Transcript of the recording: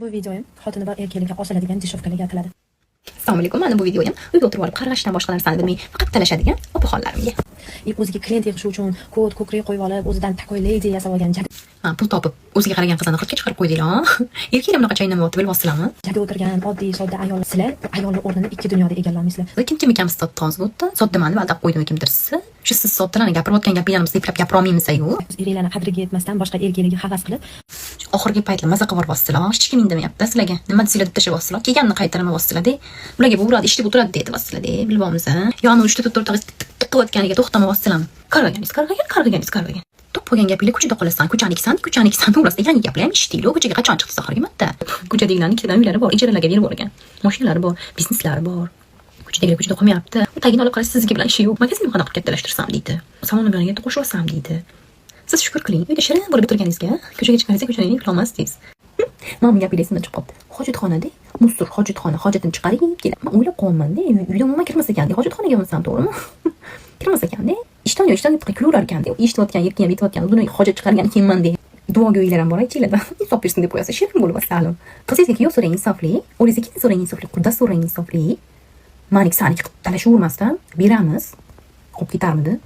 Bu videoyim xotini va erkaklarga osiladigan deshevkalarga ataladi. Assalomu alaykum. Mana bu videoyim uyga o'tirib olib qarg'ashdan boshqa narsani bilmay faqat talashadigan opaxonlarimga. O'ziga klient yig'ish uchun kod ko'krak qo'yib olib, o'zidan takoy lady yasab olgan Pul topib, o'ziga qaragan qizlarni xatga chiqarib qo'ydinglar. Erkaklar bunaqa chaynamayapti, bilib olasizlarmi? jaga o'tirgan oddiy sodda ayol sizlar ayollar o'rnini ikki dunyoda egallolmaysizlar. Kim ekanmiz sotdi hozir o'tdi. Soddaman deb aldab qo'ydimi kimdir sizni? Shu siz soddalarni gapirayotgan gapinglarni eplab gapira olmaymiz-ku. Erkaklarni qadriga yetmasdan boshqa erkaklarga havas qilib, Oxirgi paytlar maza qilib borsizlar. Hech kim indamayapti sizlarga. Nima desizlar deb tashlabsizlar. Kelganini qaytarmayapsizlar-da. Ularga bu uradi, ishda o'tiradi deyapsizlar-da. Bilib olmasa, yoni uchta qilayotganiga to'xtamayapsizlarmi? Qarg'agan. Top qo'ygan gapinglar ko'chada qolasan, ko'chanikisan to'g'risida yangi gaplar ham eshitdinglar. Ko'chaga qachon chiqdingiz oxirgi marta? Ko'chadagilarning ikkidan uylari bor, ijaralarga berib o'rgan. Mashinalari bor, bizneslari bor. Ko'chada qolmayapti. U tagini olib qarasa sizga bilan ishi yo'q. Magazin qanaqa kattalashtirsam deydi. Salonni bilan qo'shib olsam deydi. Siz shukr qiling, uyda shirin bo'lib o'tirganingizga, ko'chaga chiqqaningizda ko'chani qilolmasdingiz. Mana bu gapingiz esimdan chiqib qoldi. Hojatxonada, mustur hojatxona, hojatini chiqarib kelib, men o'ylab qolmanda, uyda umuman kirmas ekan, hojatxonaga bo'lsam to'g'rimi? Kirmas ekan-da. Ishdan kulaverar ekan-da. Eshitayotgan, yerga ham yetayotgan, buni hojat chiqargan ekanman deb. Duogo'ylar ham bor aytinglar, insof bersin deb qo'yasiz, shirin bo'lib assalom. Qizingizga kuyov so'rang insofli, o'zingizga so'rang insofli, qudda so'rang insofli. Manik sanik talashavermasdan beramiz. Qo'p ketarmidi?